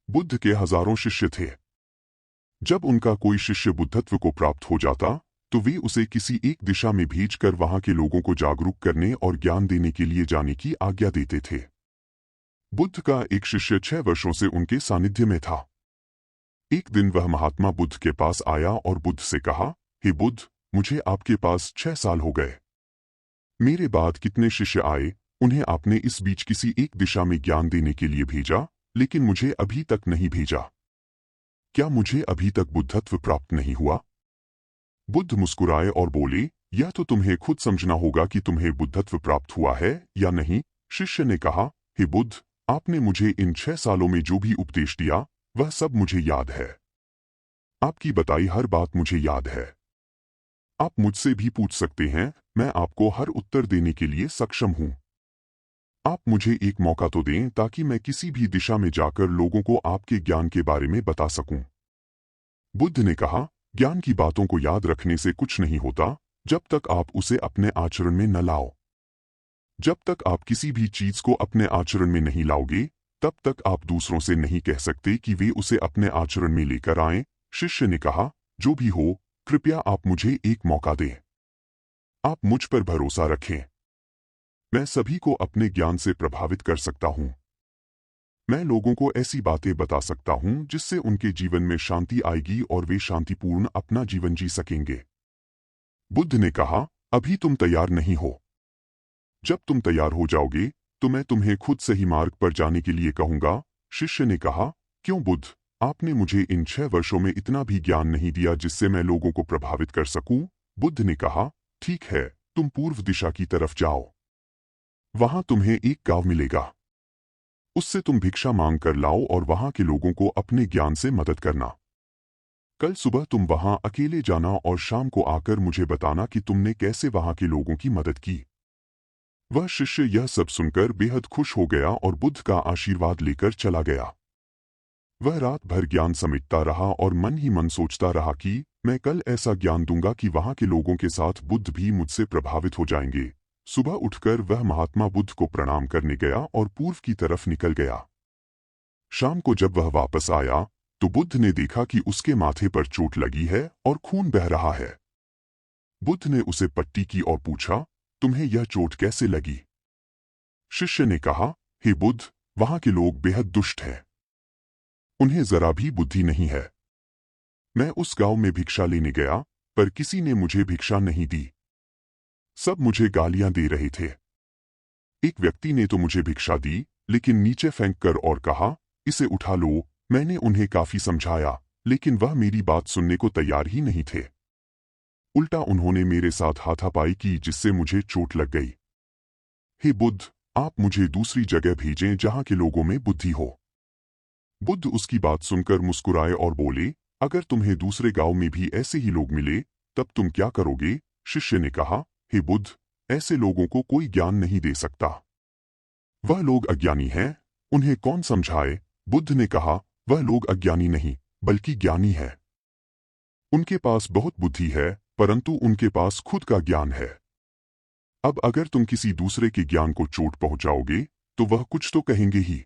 बुद्ध के हजारों शिष्य थे। जब उनका कोई शिष्य बुद्धत्व को प्राप्त हो जाता तो वे उसे किसी एक दिशा में भेजकर वहां के लोगों को जागरूक करने और ज्ञान देने के लिए जाने की आज्ञा देते थे। बुद्ध का एक शिष्य 6 वर्षों से उनके सानिध्य में था। एक दिन वह महात्मा बुद्ध के पास आया और बुद्ध से कहा, हे बुद्ध, मुझे आपके पास 6 साल हो गए। मेरे बाद कितने शिष्य आए, उन्हें आपने इस बीच किसी एक दिशा में ज्ञान देने के लिए भेजा, लेकिन मुझे अभी तक नहीं भेजा। क्या मुझे अभी तक बुद्धत्व प्राप्त नहीं हुआ? बुद्ध मुस्कुराए और बोले, यह तो तुम्हें खुद समझना होगा कि तुम्हें बुद्धत्व प्राप्त हुआ है या नहीं। शिष्य ने कहा, हे बुद्ध, आपने मुझे इन 6 सालों में जो भी उपदेश दिया वह सब मुझे याद है। आपकी बताई हर बात मुझे याद है। आप मुझसे भी पूछ सकते हैं, मैं आपको हर उत्तर देने के लिए सक्षम हूं। आप मुझे एक मौका तो दें ताकि मैं किसी भी दिशा में जाकर लोगों को आपके ज्ञान के बारे में बता सकूं। बुद्ध ने कहा, ज्ञान की बातों को याद रखने से कुछ नहीं होता जब तक आप उसे अपने आचरण में न लाओ। जब तक आप किसी भी चीज को अपने आचरण में नहीं लाओगे तब तक आप दूसरों से नहीं कह सकते कि वे उसे अपने आचरण में लेकर आएं। शिष्य ने कहा, जो भी हो, कृपया आप मुझे एक मौका दें। आप मुझ पर भरोसा रखें। मैं सभी को अपने ज्ञान से प्रभावित कर सकता हूं। मैं लोगों को ऐसी बातें बता सकता हूं जिससे उनके जीवन में शांति आएगी और वे शांतिपूर्ण अपना जीवन जी सकेंगे। बुद्ध ने कहा, अभी तुम तैयार नहीं हो। जब तुम तैयार हो जाओगे तो मैं तुम्हें खुद सही मार्ग पर जाने के लिए कहूंगा। शिष्य ने कहा, क्यों बुद्ध, आपने मुझे इन 6 वर्षों में इतना भी ज्ञान नहीं दिया जिससे मैं लोगों को प्रभावित कर सकूं। बुद्ध ने कहा, ठीक है, तुम पूर्व दिशा की तरफ जाओ। वहां तुम्हें एक गांव मिलेगा। उससे तुम भिक्षा मांग कर लाओ और वहां के लोगों को अपने ज्ञान से मदद करना। कल सुबह तुम वहां अकेले जाना और शाम को आकर मुझे बताना कि तुमने कैसे वहां के लोगों की मदद की। वह शिष्य यह सब सुनकर बेहद खुश हो गया और बुद्ध का आशीर्वाद लेकर चला गया। वह रात भर ज्ञान समेटता रहा और मन ही मन सोचता रहा कि मैं कल ऐसा ज्ञान दूंगा कि वहां के लोगों के साथ बुद्ध भी मुझसे प्रभावित हो जाएंगे। सुबह उठकर वह महात्मा बुद्ध को प्रणाम करने गया और पूर्व की तरफ निकल गया। शाम को जब वह वापस आया तो बुद्ध ने देखा कि उसके माथे पर चोट लगी है और खून बह रहा है। बुद्ध ने उसे पट्टी की और पूछा, तुम्हें यह चोट कैसे लगी? शिष्य ने कहा, हे बुद्ध, वहां के लोग बेहद दुष्ट हैं। उन्हें जरा भी बुद्धि नहीं है। मैं उस गांव में भिक्षा लेने गया पर किसी ने मुझे भिक्षा नहीं दी। सब मुझे गालियां दे रहे थे। एक व्यक्ति ने तो मुझे भिक्षा दी लेकिन नीचे फेंक कर और कहा, इसे उठा लो। मैंने उन्हें काफी समझाया लेकिन वह मेरी बात सुनने को तैयार ही नहीं थे। उल्टा उन्होंने मेरे साथ हाथापाई की जिससे मुझे चोट लग गई। हे बुद्ध, आप मुझे दूसरी जगह भेजें जहां के लोगों में बुद्धि हो। बुद्ध उसकी बात सुनकर मुस्कुराए और बोले, अगर तुम्हें दूसरे गांव में भी ऐसे ही लोग मिले तब तुम क्या करोगे? शिष्य ने कहा, हे बुद्ध, ऐसे लोगों को कोई ज्ञान नहीं दे सकता। वह लोग अज्ञानी हैं, उन्हें कौन समझाए? बुद्ध ने कहा, वह लोग अज्ञानी नहीं बल्कि ज्ञानी है। उनके पास बहुत बुद्धि है परंतु उनके पास खुद का ज्ञान है। अब अगर तुम किसी दूसरे के ज्ञान को चोट पहुंचाओगे तो वह कुछ तो कहेंगे ही।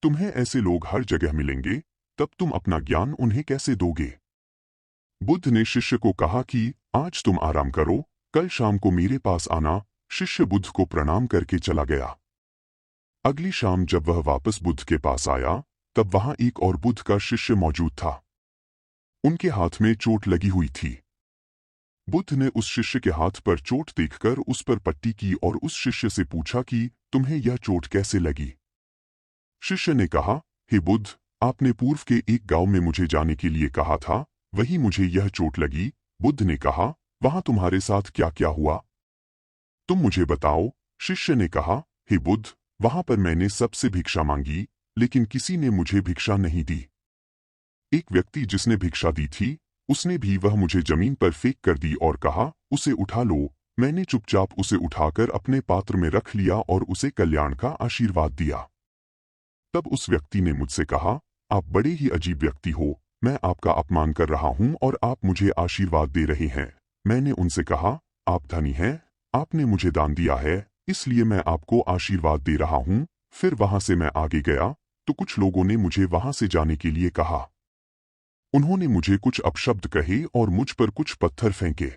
तुम्हें ऐसे लोग हर जगह मिलेंगे, तब तुम अपना ज्ञान उन्हें कैसे दोगे? बुद्ध ने शिष्य को कहा कि आज तुम आराम करो, कल शाम को मेरे पास आना। शिष्य बुद्ध को प्रणाम करके चला गया। अगली शाम जब वह वापस बुद्ध के पास आया तब वहां एक और बुद्ध का शिष्य मौजूद था। उनके हाथ में चोट लगी हुई थी। बुद्ध ने उस शिष्य के हाथ पर चोट देखकर उस पर पट्टी की और उस शिष्य से पूछा कि तुम्हें यह चोट कैसे लगी? शिष्य ने कहा, हे बुद्ध, आपने पूर्व के एक गांव में मुझे जाने के लिए कहा था, वहीं मुझे यह चोट लगी। बुद्ध ने कहा, वहां तुम्हारे साथ क्या क्या हुआ? तुम मुझे बताओ। शिष्य ने कहा, हे बुद्ध, वहां पर मैंने सबसे भिक्षा मांगी लेकिन किसी ने मुझे भिक्षा नहीं दी। एक व्यक्ति जिसने भिक्षा दी थी उसने भी वह मुझे जमीन पर फेंक कर दी और कहा, उसे उठा लो। मैंने चुपचाप उसे उठाकर अपने पात्र में रख लिया और उसे कल्याण का आशीर्वाद दिया। तब उस व्यक्ति ने मुझसे कहा, आप बड़े ही अजीब व्यक्ति हो, मैं आपका अपमान कर रहा हूं और आप मुझे आशीर्वाद दे रहे हैं। मैंने उनसे कहा, आप धनी हैं, आपने मुझे दान दिया है, इसलिए मैं आपको आशीर्वाद दे रहा हूं। फिर वहां से मैं आगे गया तो कुछ लोगों ने मुझे वहां से जाने के लिए कहा। उन्होंने मुझे कुछ अपशब्द कहे और मुझ पर कुछ पत्थर फेंके,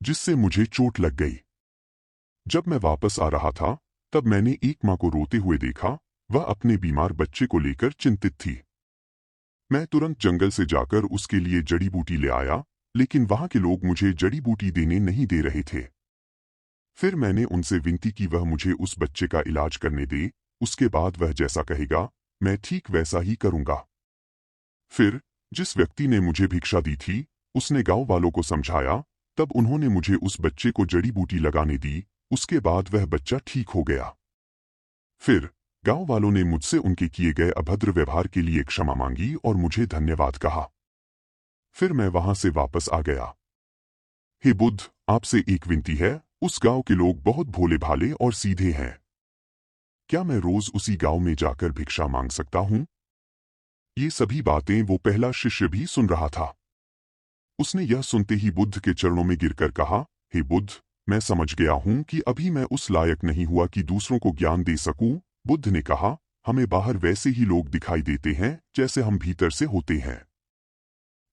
जिससे मुझे चोट लग गई। जब मैं वापस आ रहा था तब मैंने एक मां को रोते हुए देखा। वह अपने बीमार बच्चे को लेकर चिंतित थी। मैं तुरंत जंगल से जाकर उसके लिए जड़ी बूटी ले आया, लेकिन वहां के लोग मुझे जड़ी बूटी देने नहीं दे रहे थे। फिर मैंने उनसे विनती की वह मुझे उस बच्चे का इलाज करने दे, उसके बाद वह जैसा कहेगा मैं ठीक वैसा ही करूंगा। फिर जिस व्यक्ति ने मुझे भिक्षा दी थी उसने गांव वालों को समझाया, तब उन्होंने मुझे उस बच्चे को जड़ी बूटी लगाने दी। उसके बाद वह बच्चा ठीक हो गया। फिर गांव वालों ने मुझसे उनके किए गए अभद्र व्यवहार के लिए क्षमा मांगी और मुझे धन्यवाद कहा। फिर मैं वहां से वापस आ गया। हे बुद्ध, आपसे एक विनती है। उस गांव के लोग बहुत भोले भाले और सीधे हैं। क्या मैं रोज उसी गांव में जाकर भिक्षा मांग सकता हूं? ये सभी बातें वो पहला शिष्य भी सुन रहा था। उसने यह सुनते ही बुद्ध के चरणों में गिरकर कहा, हे बुद्ध, मैं समझ गया हूं कि अभी मैं उस लायक नहीं हुआ कि दूसरों को ज्ञान दे सकूं। बुद्ध ने कहा, हमें बाहर वैसे ही लोग दिखाई देते हैं जैसे हम भीतर से होते हैं।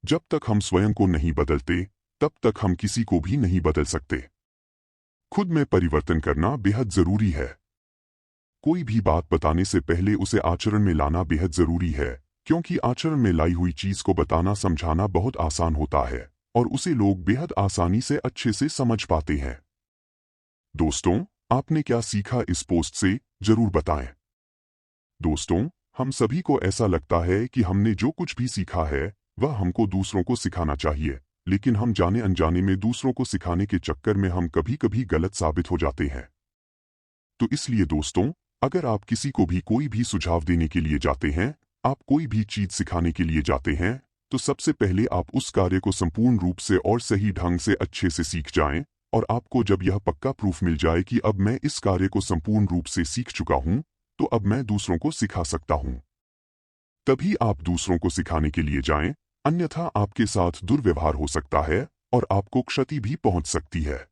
जब तक हम स्वयं को नहीं बदलते तब तक हम किसी को भी नहीं बदल सकते। खुद में परिवर्तन करना बेहद जरूरी है। कोई भी बात बताने से पहले उसे आचरण में लाना बेहद जरूरी है, क्योंकि आचरण में लाई हुई चीज को बताना समझाना बहुत आसान होता है और उसे लोग बेहद आसानी से अच्छे से समझ पाते हैं। दोस्तों, आपने क्या सीखा इस पोस्ट से जरूर बताएं। दोस्तों, हम सभी को ऐसा लगता है कि हमने जो कुछ भी सीखा है वह हमको दूसरों को सिखाना चाहिए, लेकिन हम जाने अनजाने में दूसरों को सिखाने के चक्कर में हम कभी कभी गलत साबित हो जाते हैं। तो इसलिए दोस्तों, अगर आप किसी को भी कोई भी सुझाव देने के लिए जाते हैं, आप कोई भी चीज सिखाने के लिए जाते हैं, तो सबसे पहले आप उस कार्य को संपूर्ण रूप से और सही ढंग से अच्छे से सीख जाएं, और आपको जब यह पक्का प्रूफ मिल जाए कि अब मैं इस कार्य को संपूर्ण रूप से सीख चुका हूं, तो अब मैं दूसरों को सिखा सकता हूं, तभी आप दूसरों को सिखाने के लिए जाएं, अन्यथा आपके साथ दुर्व्यवहार हो सकता है और आपको क्षति भी पहुंच सकती है।